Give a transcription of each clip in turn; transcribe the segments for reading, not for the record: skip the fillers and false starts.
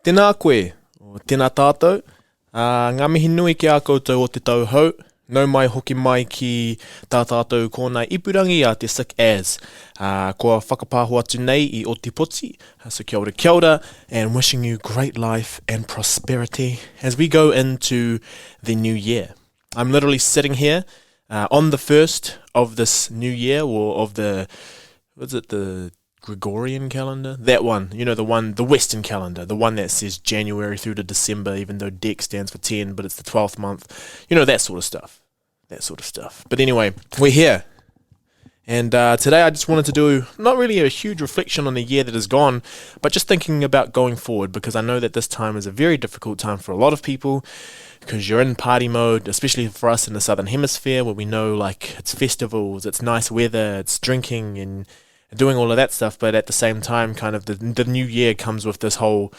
Tēnā koe, o tēnā tātou. Ngā mihi nui ki a koutou o te tauhou. Nau mai hoki mai ki tā tātou kōnai ipurangi a te Sick As. Kua whakapāho atu nei I Otipoti. So kia ora, and wishing you great life and prosperity as we go into the new year. I'm literally sitting here on the first of this new year, or of the, the Gregorian calendar? That one, the Western calendar, the one that says January through to December, even though DEC stands for 10, but it's the 12th month. That sort of stuff. But anyway, we're here. And today I just wanted to do not really a huge reflection on the year that has gone, but just thinking about going forward, because I know that this time is a very difficult time for a lot of people, because you're in party mode, especially for us in the Southern Hemisphere, where we know it's festivals, it's nice weather, it's drinking and doing all of that stuff, but at the same time, kind of the new year comes with this whole,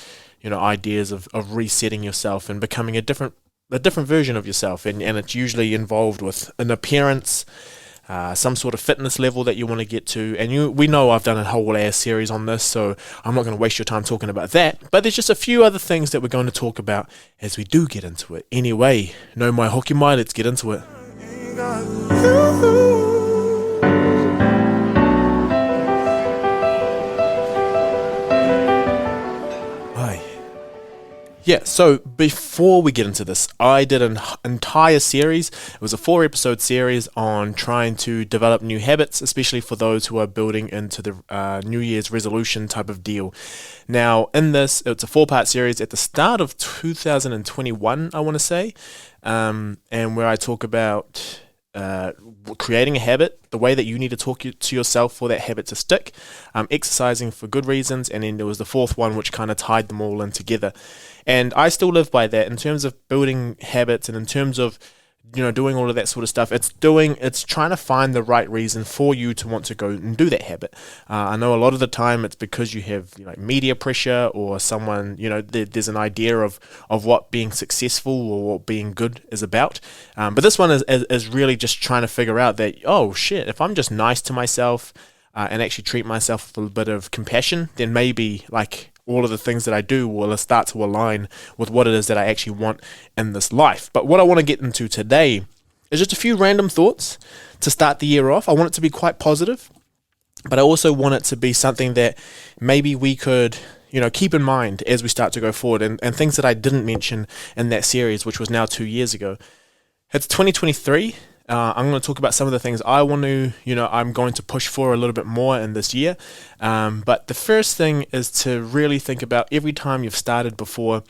ideas of resetting yourself and becoming a different version of yourself, and it's usually involved with an appearance, some sort of fitness level that you want to get to, and we know I've done a whole ass series on this, so I'm not going to waste your time talking about that, but there's just a few other things that we're going to talk about as we do get into it. Anyway, no mai hoki mai, let's get into it. Yeah, so before we get into this, I did an entire series. It was a 4-episode series on trying to develop new habits, especially for those who are building into the New Year's resolution type of deal. Now, in this, it's a 4-part series at the start of 2021, I want to say, and where I talk about creating a habit, the way that you need to talk to yourself for that habit to stick, exercising for good reasons, and then there was the 4th one which kind of tied them all in together. And I still live by that in terms of building habits, and in terms of doing all of that sort of stuff. It's trying to find the right reason for you to want to go and do that habit. I know a lot of the time it's because you have media pressure, or someone, there's an idea of what being successful or what being good is about. But this one is really just trying to figure out that, oh shit, if I'm just nice to myself and actually treat myself with a bit of compassion, then maybe all of the things that I do will start to align with what it is that I actually want in this life. But what I want to get into today is just a few random thoughts to start the year off. I want it to be quite positive, but I also want it to be something that maybe we could keep in mind as we start to go forward, and things that I didn't mention in that series, which was now 2 years ago. It's 2023. I'm going to talk about some of the things I want to, I'm going to push for a little bit more in this year. But the first thing is to really think about every time you've started before,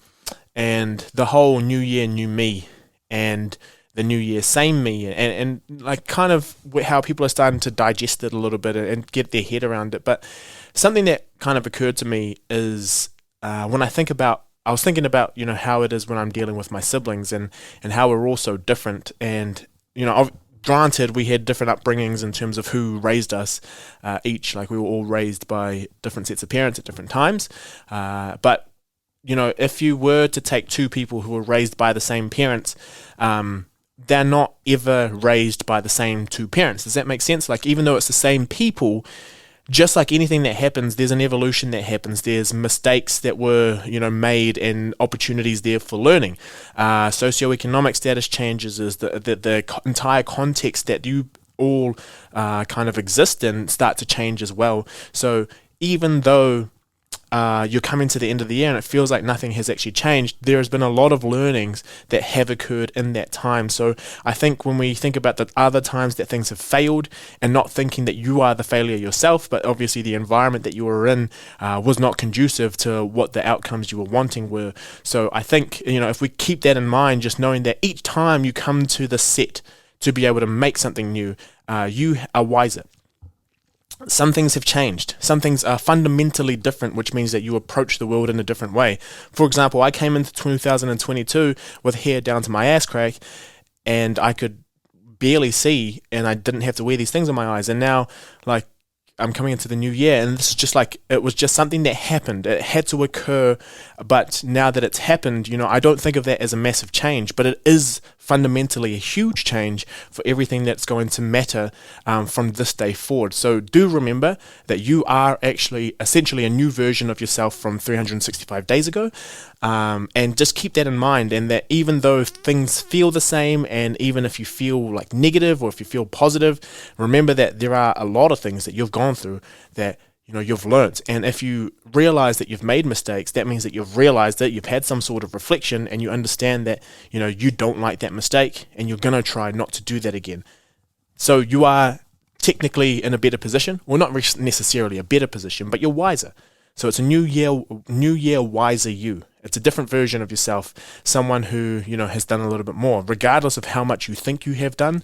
and the whole new year, new me, and the new year, same me, and kind of how people are starting to digest it a little bit and get their head around it. But something that kind of occurred to me is I was thinking about, how it is when I'm dealing with my siblings, and how we're all so different. And granted, we had different upbringings in terms of who raised us each. We were all raised by different sets of parents at different times. But, if you were to take two people who were raised by the same parents, they're not ever raised by the same two parents. Does that make sense? Even though it's the same people, just like anything that happens, there's an evolution that happens. There's mistakes that were, made, and opportunities there for learning. Socioeconomic status changes, is the entire context that you all kind of exist in start to change as well. So even though you're coming to the end of the year and it feels like nothing has actually changed, there has been a lot of learnings that have occurred in that time. So I think when we think about the other times that things have failed, and not thinking that you are the failure yourself, but obviously the environment that you were in was not conducive to what the outcomes you were wanting were. So I think, if we keep that in mind, just knowing that each time you come to the set to be able to make something new, you are wiser. Some things have changed. Some things are fundamentally different, which means that you approach the world in a different way. For example, I came into 2022 with hair down to my ass crack, and I could barely see, and I didn't have to wear these things in my eyes. And now, I'm coming into the new year, and this is just like, it was just something that happened. It had to occur, but now that it's happened, I don't think of that as a massive change, but it is fundamentally a huge change for everything that's going to matter from this day forward. So do remember that you are actually essentially a new version of yourself from 365 days ago, and just keep that in mind, and that even though things feel the same, and even if you feel like negative or if you feel positive, remember that there are a lot of things that you've gone through that you've learnt. And if you realize that you've made mistakes, that means that you've realized that you've had some sort of reflection, and you understand that you don't like that mistake, and you're going to try not to do that again. So you are technically in a better position. Well, not necessarily a better position, but you're wiser. So it's a new year wiser you. It's a different version of yourself, someone who has done a little bit more. Regardless of how much you think you have done,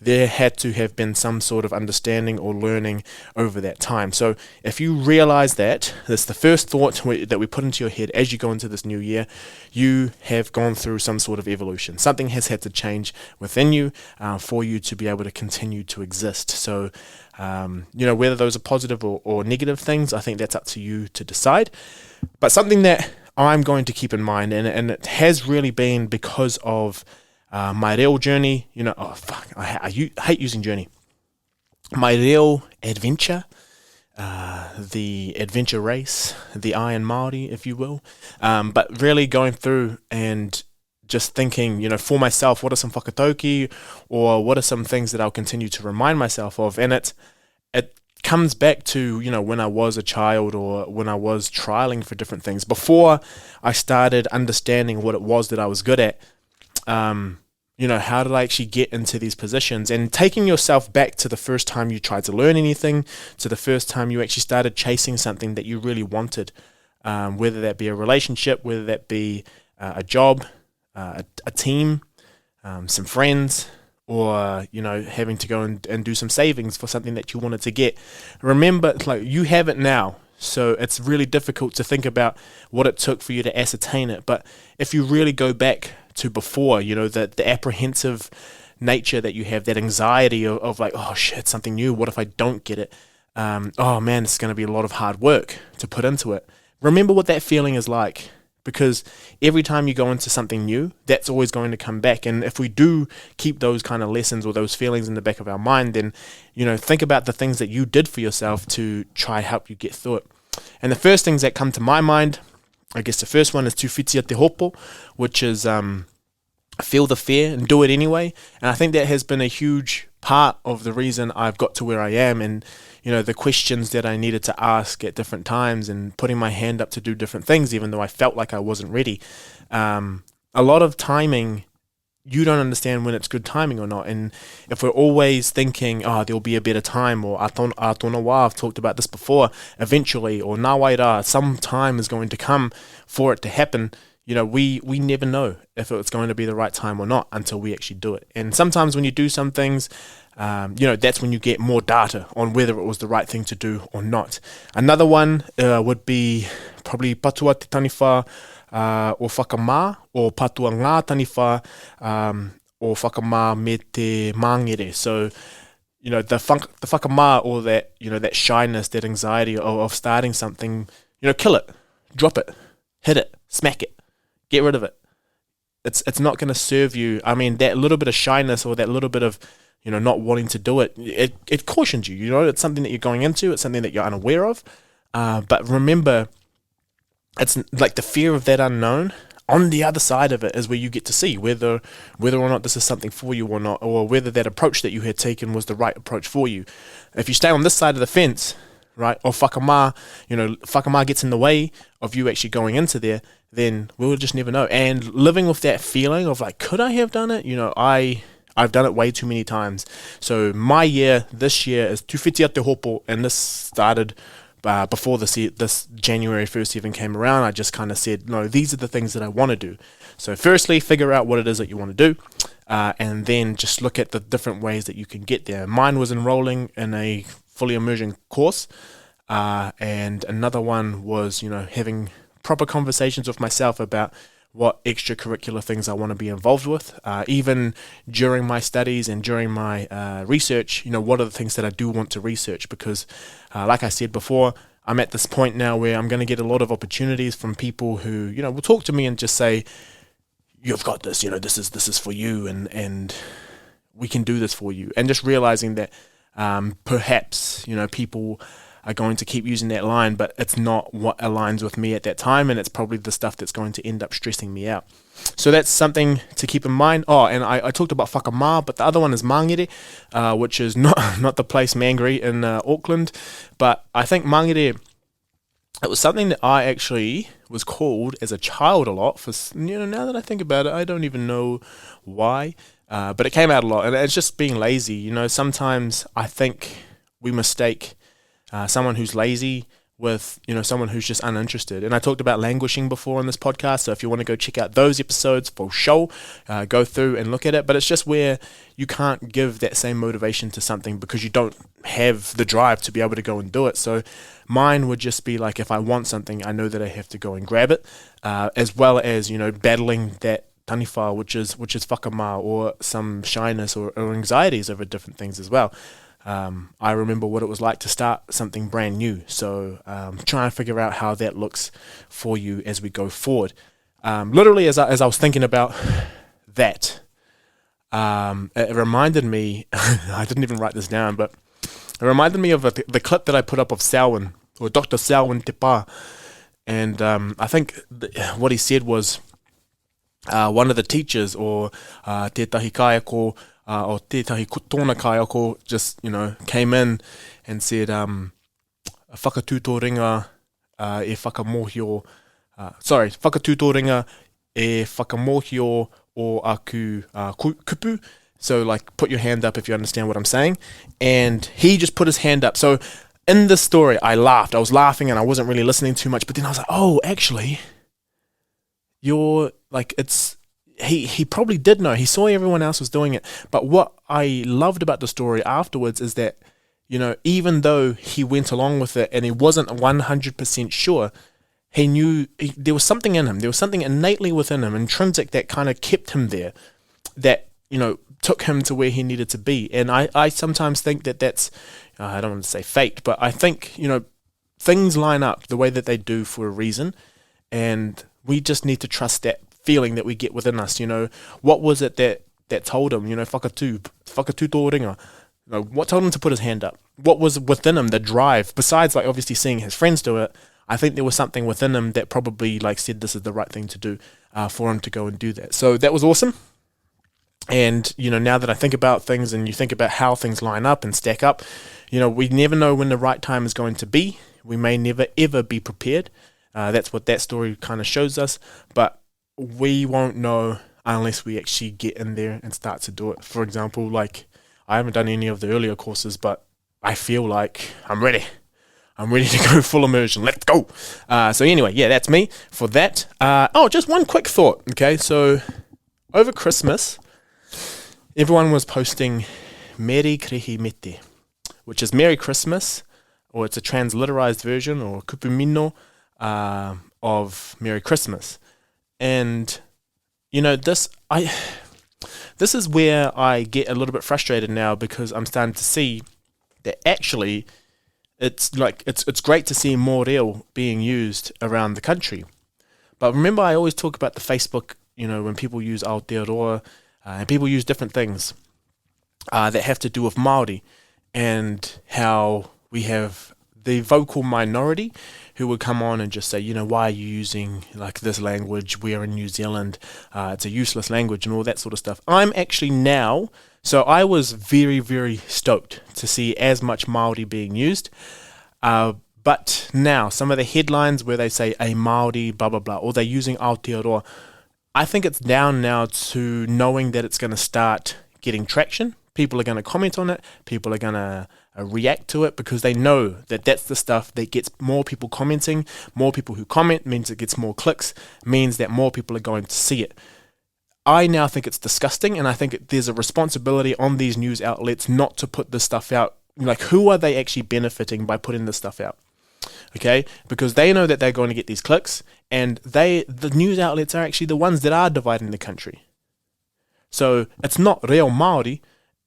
there had to have been some sort of understanding or learning over that time. So if you realize that, that's the first thought that we put into your head as you go into this new year, you have gone through some sort of evolution. Something has had to change within you for you to be able to continue to exist. So, whether those are positive or negative things, I think that's up to you to decide. But something that I'm going to keep in mind, and it has really been because of my reo journey, I hate using journey. My reo adventure, the adventure race, the Iron Māori, if you will. But really going through and just thinking, for myself, what are some whakatauki, or what are some things that I'll continue to remind myself of? And it comes back to, when I was a child, or when I was trialing for different things. Before I started understanding what it was that I was good at, how did I actually get into these positions? And taking yourself back to the first time you tried to learn anything, to the first time you actually started chasing something that you really wanted, whether that be a relationship, whether that be a job, a team, some friends, or having to go and do some savings for something that you wanted to get. Remember, you have it now, so it's really difficult to think about what it took for you to ascertain it. But if you really go back to before, the apprehensive nature that you have, that anxiety of like, oh shit, something new, what if I don't get it? Oh man, it's going to be a lot of hard work to put into it. Remember what that feeling is like, because every time you go into something new, that's always going to come back. And if we do keep those kind of lessons or those feelings in the back of our mind, then, think about the things that you did for yourself to try help you get through it. And the first things that come to my mind, I guess the first one is tuwhitia te hopo, which is feel the fear and do it anyway. And I think that has been a huge part of the reason I've got to where I am, and the questions that I needed to ask at different times, and putting my hand up to do different things even though I felt like I wasn't ready. A lot of timing, you don't understand when it's good timing or not. And if we're always thinking, there'll be a better time, or atona wā, I've talked about this before, eventually, or nā waira, some time is going to come for it to happen, we never know if it's going to be the right time or not until we actually do it. And sometimes when you do some things, that's when you get more data on whether it was the right thing to do or not. Another one would be probably patua te taniwha o whakamā, or patua ngā taniwha o whakamā me te mangere. So, the whakamā, or that, that shyness, that anxiety of starting something, kill it, drop it, hit it, smack it, get rid of it. It's not going to serve you. I mean, that little bit of shyness, or that little bit of not wanting to do it, it cautions you. It's something that you're going into. It's something that you're unaware of. But remember, it's like the fear of that unknown. On the other side of it is where you get to see whether or not this is something for you or not, or whether that approach that you had taken was the right approach for you. If you stay on this side of the fence, right, or whakamā gets in the way of you actually going into there, then we'll just never know. And living with that feeling of like, could I have done it? I've done it way too many times. So my year, this year, is tuwhitia te hopo, and this started before this January 1st even came around. I just kind of said, no, these are the things that I want to do. So firstly, figure out what it is that you want to do, and then just look at the different ways that you can get there. Mine was enrolling in a fully immersion course, and another one was, having proper conversations with myself about what extracurricular things I want to be involved with. Even during my studies and during my research, what are the things that I do want to research? Because, like I said before, I'm at this point now where I'm going to get a lot of opportunities from people who, will talk to me and just say, you've got this, this is for you, and we can do this for you. And just realizing that perhaps, people are going to keep using that line, but it's not what aligns with me at that time, and it's probably the stuff that's going to end up stressing me out. So that's something to keep in mind. Oh, and I talked about whakamā, but the other one is mangere, which is not the place Mangere in Auckland, but I think mangere, it was something that I actually was called as a child a lot for, now that I think about it, I don't even know why, but it came out a lot, and it's just being lazy. Sometimes I think we mistake someone who's lazy with, someone who's just uninterested. And I talked about languishing before on this podcast, so if you want to go check out those episodes for sure, go through and look at it. But it's just where you can't give that same motivation to something because you don't have the drive to be able to go and do it. So mine would just be like, if I want something, I know that I have to go and grab it, as well as, battling that taniwha, which is whakamā, or some shyness or anxieties over different things as well. I remember what it was like to start something brand new. So try and figure out how that looks for you as we go forward. Literally, as I was thinking about that, it reminded me, I didn't even write this down, but it reminded me of the clip that I put up of Selwyn, or Dr. Selwyn Te Pā. And I think what he said was, one of the teachers, or tētahi kaiako, or tētahi tōna kaiako, just, came in and said, whakatūtō ringa e whakamohio, whakatūtō ringa e whakamohio o aku kupu. So, like, put your hand up if you understand what I'm saying. And he just put his hand up. So, in this story, I laughed. I was laughing and I wasn't really listening too much. But then I was like, oh, actually, you're, like, it's... He probably did know. He saw everyone else was doing it. But what I loved about the story afterwards is that, even though he went along with it and he wasn't 100% sure, he knew there was something in him. There was something innately within him, intrinsic, that kind of kept him there, that, took him to where he needed to be. And I sometimes think that that's, I don't want to say fate, but I think, things line up the way that they do for a reason. And we just need to trust that feeling that we get within us. What was it that told him, whakatūtō ringa, what told him to put his hand up? What was within him, the drive, besides, like, obviously seeing his friends do it? I think there was something within him that probably, like, said this is the right thing to do, for him to go and do that. So that was awesome. And, now that I think about things, and you think about how things line up and stack up, we never know when the right time is going to be. We may never ever be prepared. That's what that story kind of shows us. But we won't know unless we actually get in there and start to do it. For example, like, I haven't done any of the earlier courses, but I feel like I'm ready. I'm ready to go full immersion. Let's go. So anyway, yeah, that's me for that. Just one quick thought. Okay, so over Christmas, everyone was posting Merry Krehimete, which is Merry Christmas, or it's a transliterized version, or kupumino, of Merry Christmas. And, this is where I get a little bit frustrated now, because I'm starting to see that actually it's great to see more reo being used around the country. But remember, I always talk about the Facebook, when people use Aotearoa, and people use different things that have to do with Māori, and how we have the vocal minority who would come on and just say, why are you using, like, this language? We're in New Zealand. It's a useless language and all that sort of stuff. I'm actually now, so I was very, very stoked to see as much Māori being used. But now, some of the headlines where they say a Māori, blah, blah, blah, or they're using Aotearoa, I think it's down now to knowing that it's going to start getting traction. People are going to comment on it. People are going to react to it, because they know that that's the stuff that gets more people commenting. More people who comment means it gets more clicks, means that more people are going to see it. I now think it's disgusting, and I think there's a responsibility on these news outlets not to put this stuff out. Like, who are they actually benefiting by putting this stuff out? Okay, because they know that they're going to get these clicks, and the news outlets are actually the ones that are dividing the country. So it's not real Māori,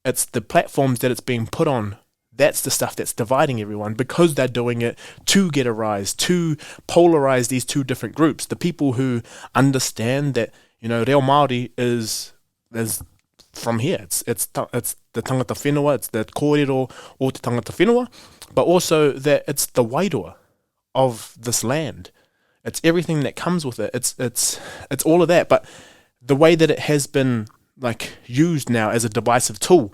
it's the platforms that it's being put on. That's the stuff that's dividing everyone, because they're doing it to get a rise, to polarize these two different groups. The people who understand that, real Māori is from here. It's the tangata whenua, it's the kōrero o te tangata whenua, but also that it's the wairua of this land. It's everything that comes with it. It's all of that. But the way that it has been used now as a divisive tool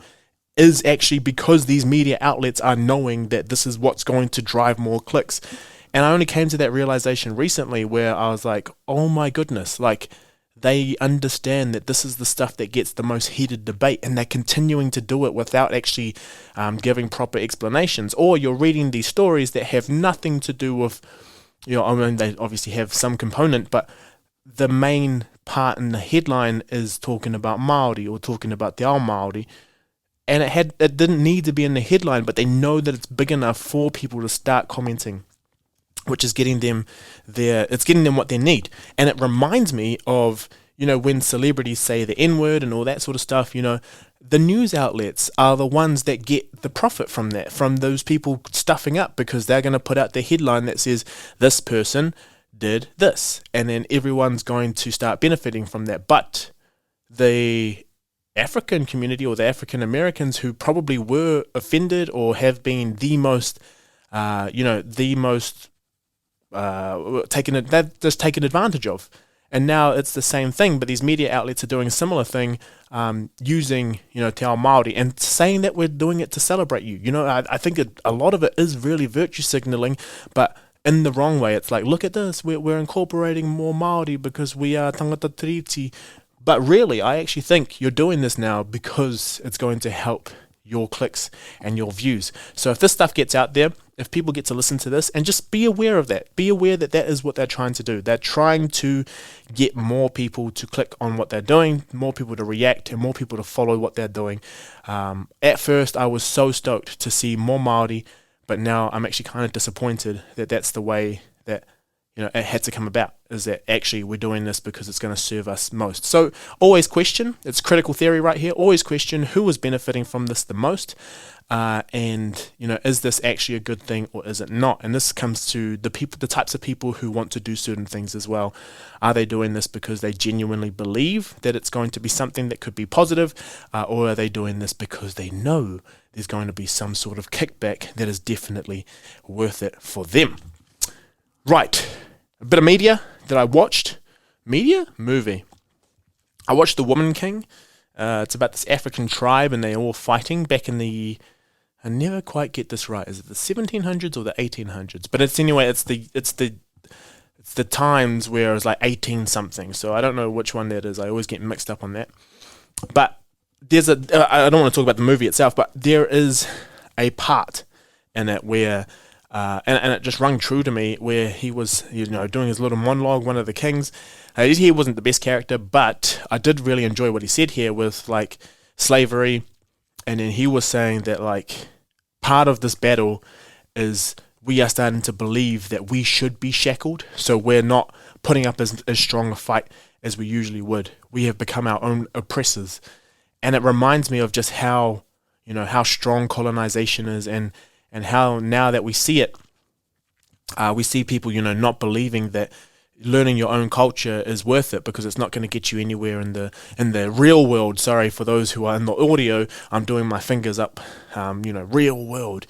is actually because these media outlets are knowing that this is what's going to drive more clicks. And I only came to that realization recently, where I was like, oh my goodness, they understand that this is the stuff that gets the most heated debate, and they're continuing to do it without actually giving proper explanations. Or you're reading these stories that have nothing to do with, they obviously have some component, but the main part in the headline is talking about Māori or talking about Te Ao Māori, and it didn't need to be in the headline, but they know that it's big enough for people to start commenting, which is getting them what they need. And it reminds me of, when celebrities say the N-word and all that sort of stuff, the news outlets are the ones that get the profit from that, from those people stuffing up, because they're going to put out the headline that says, this person did this, and then everyone's going to start benefiting from that. But the African community, or the African Americans, who probably were offended or have been they've just taken advantage of. And now it's the same thing, but these media outlets are doing a similar thing, using, Te Ao Māori, and saying that we're doing it to celebrate you. I think a lot of it is really virtue signaling, but in the wrong way. It's like, look at this, we're incorporating more Māori because we are tangata tiriti. But really, I actually think you're doing this now because it's going to help your clicks and your views. So if this stuff gets out there, if people get to listen to this, and just be aware of that. Be aware that that is what they're trying to do. They're trying to get more people to click on what they're doing, more people to react, and more people to follow what they're doing. At first, I was so stoked to see more Māori, but now I'm actually kind of disappointed that that's the way that it had to come about, is that actually we're doing this because it's going to serve us most. So always question, it's critical theory right here, always question who is benefiting from this the most, and is this actually a good thing or is it not? And this comes to the types of people who want to do certain things as well. Are they doing this because they genuinely believe that it's going to be something that could be positive, or are they doing this because they know there's going to be some sort of kickback that is definitely worth it for them? Right. A bit of media that I watched. Movie. I watched The Woman King. It's about this African tribe, and they're all fighting back in the... I never quite get this right. Is it the 1700s or the 1800s? But it's the times where it was like 18 something. So I don't know which one that is. I always get mixed up on that. But there's I don't want to talk about the movie itself, but there is a part in it where... and it just rung true to me, where he was, doing his little monologue, one of the kings. He wasn't the best character, but I did really enjoy what he said here with slavery, and then he was saying that part of this battle is we are starting to believe that we should be shackled, so we're not putting up as strong a fight as we usually would. We have become our own oppressors, and it reminds me of just how strong colonization is, and how now that we see it, we see people, not believing that learning your own culture is worth it because it's not going to get you anywhere in the real world. Sorry for those who are in the audio, I'm doing my fingers up, real world.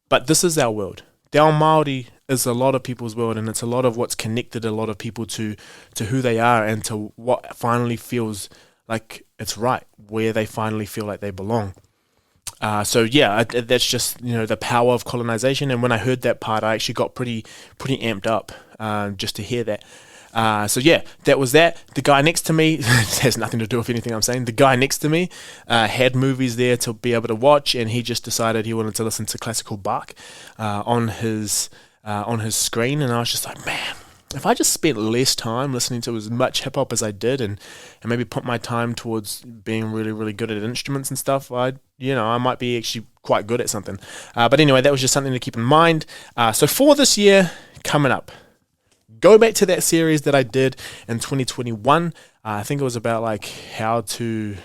But this is our world. Te Ao Māori is a lot of people's world, and it's a lot of what's connected a lot of people to who they are and to what finally feels like it's right, where they finally feel like they belong. That's just the power of colonization. And when I heard that part, I actually got pretty amped up just to hear that. That was that. The guy next to me, it has nothing to do with anything I'm saying. The guy next to me had movies there to be able to watch, and he just decided he wanted to listen to classical Bach on his screen, and I was just like, man, if I just spent less time listening to as much hip hop as I did, and maybe put my time towards being really, really good at instruments and stuff, I might be actually quite good at something. But anyway, that was just something to keep in mind. So for this year coming up, go back to that series that I did in 2021. I think it was about like how to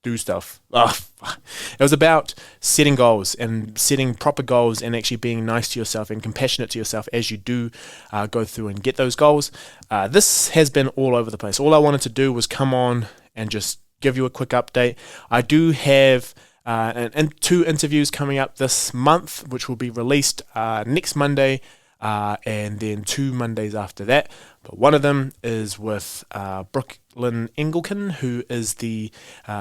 do stuff. It was about setting goals and setting proper goals and actually being nice to yourself and compassionate to yourself as you do go through and get those goals. This has been all over the place. All I wanted to do was come on and just give you a quick update. I do have two interviews coming up this month, which will be released next Monday, and then 2 Mondays after that. But one of them is with Brooklyn Engelken, who is the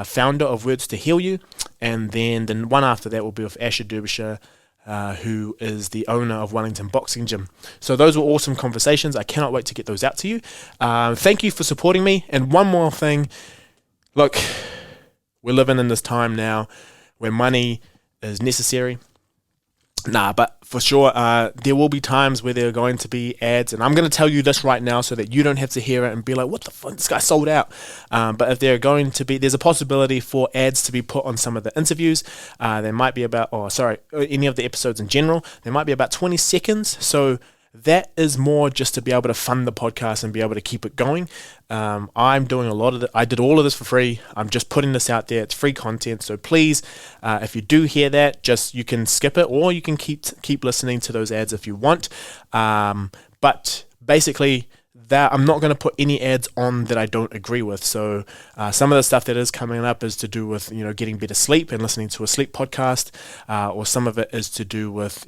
founder of Words to Heal You, and then the one after that will be with Asher Derbyshire, who is the owner of Wellington Boxing Gym. So those were awesome conversations. I cannot wait to get those out to you. Thank you for supporting me. And one more thing, look, we're living in this time now where money is necessary. But for sure, there will be times where there are going to be ads, and I'm going to tell you this right now so that you don't have to hear it and be like, what the fuck, this guy sold out. But if there's a possibility for ads to be put on some of the interviews. There might be any of the episodes in general. There might be about 20 seconds. So that is more just to be able to fund the podcast and be able to keep it going. I'm doing a lot of it. I did all of this for free. I'm just putting this out there. It's free content. So please, if you do hear that, you can skip it, or you can keep listening to those ads if you want. But basically, that I'm not going to put any ads on that I don't agree with. So some of the stuff that is coming up is to do with getting better sleep and listening to a sleep podcast, or some of it is to do with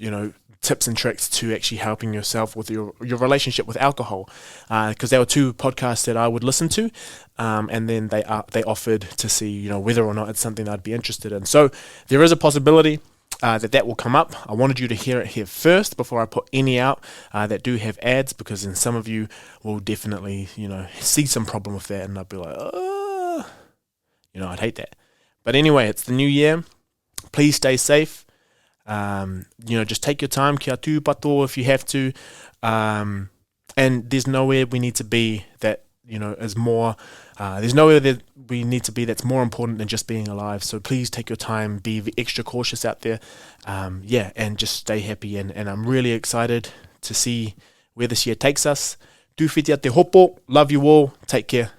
tips and tricks to actually helping yourself with your relationship with alcohol, because there were 2 podcasts that I would listen to, and then they offered to see whether or not it's something I'd be interested in. So there is a possibility that will come up. I wanted you to hear it here first before I put any out that do have ads, because then some of you will definitely see some problem with that, and I'd be like, I'd hate that. But anyway, it's the new year. Please stay safe. Just take your time, kia tū pato if you have to, and there's nowhere we need to be that is more, there's nowhere that we need to be that's more important than just being alive. So please take your time, be extra cautious out there, and just stay happy, and I'm really excited to see where this year takes us. Tu whitia te hopo, love you all, take care.